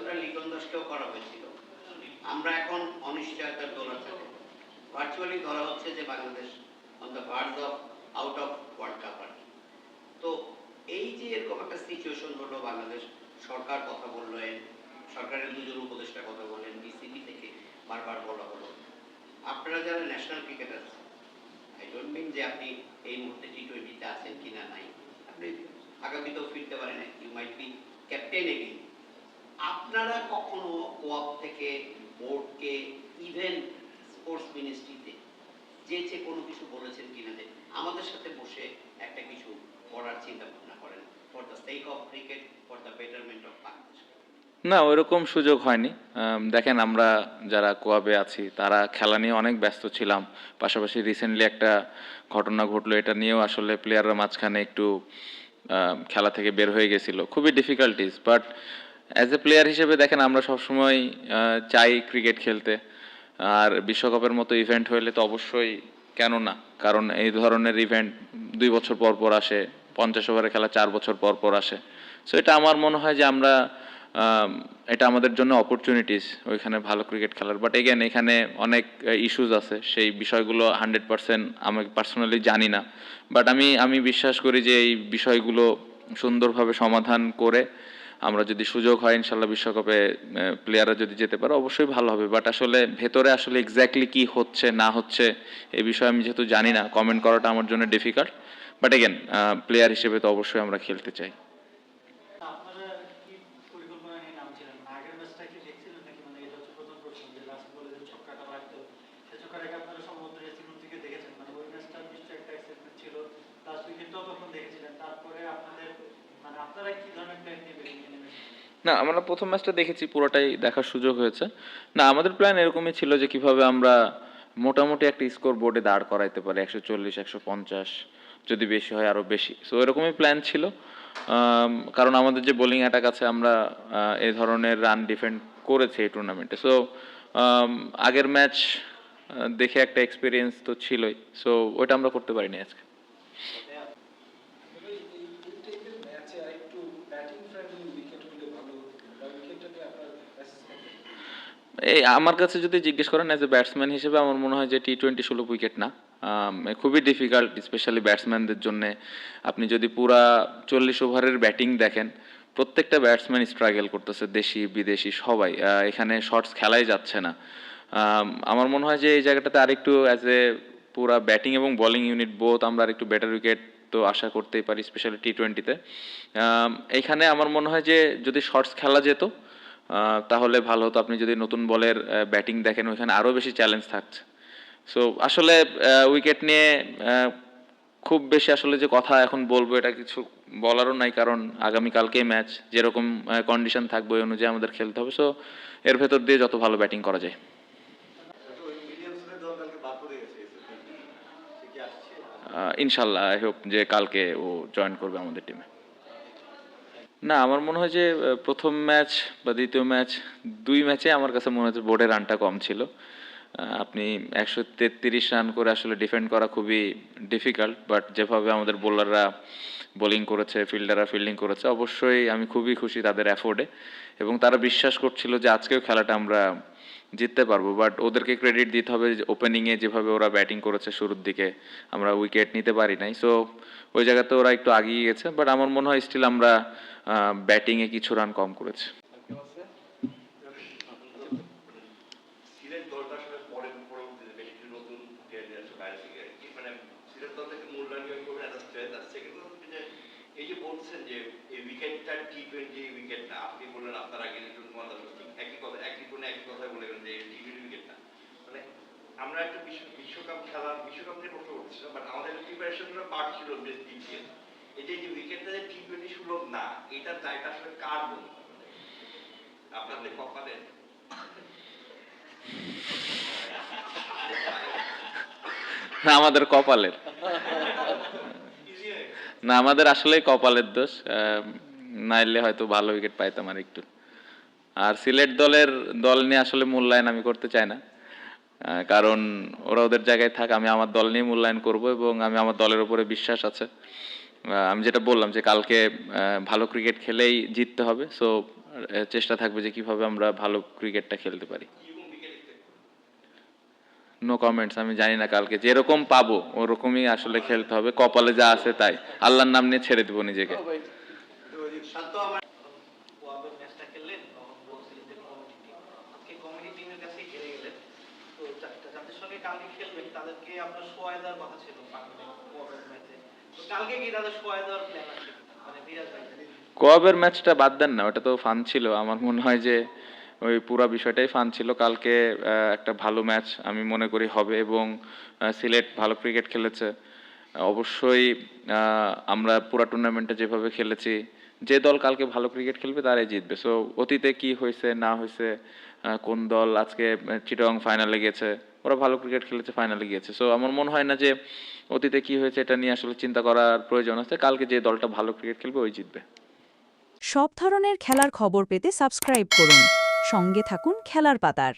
যতটা লিটন দাসকেও করা হয়েছিল, আমরা এখন অনিশ্চয়তার দোলাচলে ভার্চুয়ালি ধরা হচ্ছে যে Bangladesh on the verge of out of world cup. তো এই যে এরকম একটা সিচুয়েশন হলো, বাংলাদেশ সরকার কথা বললেন, সরকারের দুজন উপদেষ্টা কথা বলেন, বিসিবি থেকে বারবার বলা হলো, আপনারা যারা national cricketer, I don't mean যে আপনি এই মুহূর্তে টি-20-তে আছেন কিনা নাই, আপনি আগামীতেও ফিরতে পারেন, you might be captain again, আপনারা কখনো কোয়াপ থেকে বোর্ডকে ইভেন স্পোর্টস মিনিস্ট্রিতে যে কোনো কিছু বলেছেন কিনা যে আমাদের সাথে বসে একটা কিছু করার চিন্তা ভাবনা করেন for the sake of cricket, for the betterment of Bangladesh? না, ওইরকম সুযোগ হয়নি। দেখেন, আমরা যারা কোয়াবে আছি তারা খেলা নিয়ে অনেক ব্যস্ত ছিলাম। পাশাপাশি রিসেন্টলি একটা ঘটনা ঘটলো, এটা নিয়েও আসলে প্লেয়াররা মাঝখানে একটু খেলা থেকে বের হয়ে গেছিলো, খুবই difficulties. But as a player হিসেবে দেখেন, আমরা সবসময় চাই ক্রিকেট খেলতে। আর বিশ্বকাপের মতো ইভেন্ট হইলে তো অবশ্যই, কেন না, কারণ এই ধরনের ইভেন্ট 2 বছর পর পর আসে, 50 ওভারের খেলা 4 বছর পর পর আসে। সো এটা আমার মনে হয় যে আমরা এটা আমাদের জন্য অপরচুনিটিস ওইখানে ভালো ক্রিকেট খেলার। বাট এগেন, এখানে অনেক ইস্যুস আছে, সেই বিষয়গুলো 100% আমি পার্সোনালি জানি না। বাট আমি বিশ্বাস করি যে এই বিষয়গুলো সুন্দরভাবে সমাধান করে আমরা যদি সুযোগ হয় ইনশাল্লাহ বিশ্বকাপে প্লেয়াররা যদি যেতে পারে অবশ্যই ভালো হবে। বাট আসলে ভেতরে আসলে এক্স্যাক্টলি কি হচ্ছে না হচ্ছে এই বিষয়ে আমি যেহেতু জানি না, কমেন্ট করাটা আমার জন্য ডিফিকাল্ট। বাট এগেন, প্লেয়ার হিসেবে তো অবশ্যই আমরা খেলতে চাই। না, আমরা প্রথম ম্যাচটা দেখেছি, পুরোটাই দেখার সুযোগ হয়েছে। না, আমাদের প্ল্যান এরকমই ছিল যে কিভাবে আমরা মোটামুটি একটা স্কোর বোর্ডে দাঁড় করাইতে পারি, 140, 150, যদি বেশি হয় আরও বেশি। সো এরকমই প্ল্যান ছিল। কারণ আমাদের যে বোলিং অ্যাটাক আছে, আমরা এই ধরনের রান ডিফেন্ড করেছি এই টুর্নামেন্টে। সো আগের ম্যাচ দেখে একটা এক্সপিরিয়েন্স তো ছিলই। সো ওইটা আমরা করতে পারিনি আজকে। এই আমার কাছে যদি জিজ্ঞেস করেন অ্যাজ এ ব্যাটসম্যান হিসেবে, আমার মনে হয় যে টি-20 সুলভ উইকেট না, খুবই ডিফিকাল্ট, স্পেশালি ব্যাটসম্যানদের জন্য। আপনি যদি পুরা 40 ওভারের ব্যাটিং দেখেন, প্রত্যেকটা ব্যাটসম্যান স্ট্রাগল করতেছে, দেশি বিদেশি সবাই, এখানে শর্টস খেলাই যাচ্ছে না। আমার মনে হয় যে এই জায়গাটাতে আরেকটু অ্যাজ এ পুরা ব্যাটিং এবং বোলিং ইউনিট বোথ আমরা আরেকটু বেটার উইকেট তো আশা করতেই পারি, স্পেশালি টি-20-তে। এইখানে আমার মনে হয় যে যদি শর্টস খেলা যেত তাহলে ভালো হতো। আপনি যদি নতুন বলের ব্যাটিং দেখেন, ওইখানে আরও বেশি চ্যালেঞ্জ থাকছে। সো আসলে উইকেট নিয়ে খুব বেশি আসলে যে কথা এখন বলবো এটা কিছু বলারও নাই, কারণ আগামীকালকেই ম্যাচ, যেরকম কন্ডিশন থাকবে ওই অনুযায়ী আমাদের খেলতে হবে। সো এর ভেতর দিয়ে যত ভালো ব্যাটিং করা যায়। ইনশাল্লাহ, আই হোপ যে কালকে ও জয়েন করবে আমাদের টিমে। না, আমার মনে হয় যে প্রথম ম্যাচ বা দ্বিতীয় ম্যাচ, 2 ম্যাচে আমার কাছে মনে হচ্ছে বোর্ডের রানটা কম ছিল। আপনি 133 রান করে আসলে ডিফেন্ড করা খুবই ডিফিকাল্ট। বাট যেভাবে আমাদের বোলাররা বোলিং করেছে, ফিল্ডাররা ফিল্ডিং করেছে, অবশ্যই আমি খুবই খুশি তাদের অ্যাফোর্ডে। এবং তারা বিশ্বাস করছিল যে আজকেও খেলাটা আমরা জিততে পারবো। বাট ওদেরকে ক্রেডিট দিতে হবে যে ওপেনিংয়ে যেভাবে ওরা ব্যাটিং করেছে শুরুর দিকে, আমরা উইকেট নিতে পারি নাই। সো ওই জায়গাতে ওরা একটু আগিয়ে গেছে। বাট আমার মনে হয় স্টিল আমরা ব্যাটিংয়ে কিছু রান কম করেছে। আমরা একটা বিশ্বকাপ খেলা, বিশ্বকাপ নিয়ে প্রশ্ন করতেছিলাম, বাট আমাদের প্রিপারেশনটা পার্ট ছিল বেশ ডিটেইল। এই যে উইকেটটা যে টি-20 সুলভ না, এটার দায়টা আসলে কার বলতে হবে? আপনাদের কপালে? না, আমাদের কপালের না, আমাদের আসলেই কপালের দোষ। নাইলে হয়তো ভালো উইকেট পাইতাম আর একটু। আর সিলেট দল নিয়ে আসলে মূল্যায়ন আমি করতে চাই না, কারণ ওরা ওদের জায়গায় থাক, আমি আমার দল নিয়ে মূল্যায়ন করব এবং আমি আমার দলের উপরে বিশ্বাস আছে। আমি যেটা বললাম যে কালকে ভালো ক্রিকেট খেলেই জিততে হবে। সো চেষ্টা থাকবে যে কিভাবে আমরা ভালো ক্রিকেটটা খেলতে পারি। নো কমেন্টস, আমি জানি না, কালকে যেরকম পাবো ওরকমই আসলে খেলতে হবে, কপালে যা আছে তাই, আল্লাহর নাম নিয়ে ছেড়ে দিব নিজেকে। শান্ত আমার ওয়াবের ম্যাচটা খেললেন তখন বলছিলেন যে কমিটি টিম আজকে কমিটি টিমের কাছে হেরে গেলেন। তো যাদের সঙ্গে কালকে খেলবেন তাদেরকে আপনার সোয়াই দেওয়ার কথা ছিল ওয়াবের ম্যাচে। তো কালকে কি তাদের সোয়াই দেওয়ার প্ল্যান আছে মানে বিরাজ ভাই? কোয়াবের ম্যাচটা বাদ দেন না, ওটা তো ফান ছিল। আমার মনে হয় যে ওই পুরো বিষয়টাই ফান ছিল। কালকে একটা ভালো ম্যাচ আমি মনে করি হবে, এবং সিলেট ভালো ক্রিকেট খেলেছে। অবশ্যই আমরা পুরো টুর্নামেন্টে যেভাবে খেলেছি, যে দল কালকে ভালো ক্রিকেট খেলবে তারাই জিতবে। সো অতীতে কি হয়েছে না হয়েছে, কোন দল আজকে চিটাগং ফাইনালে গেছে, ওরা ভালো ক্রিকেট খেলেছে, ফাইনালে গিয়েছে। সো আমার মনে হয় না যে অতীতে কি হয়েছে এটা নিয়ে আসলে চিন্তা করার প্রয়োজন আছে। কালকে যে দলটা ভালো ক্রিকেট খেলবে ওই জিতবে। সব ধরনের খেলার খবর পেতে সাবস্ক্রাইব করুন। সঙ্গে থাকুন খেলার পাতার।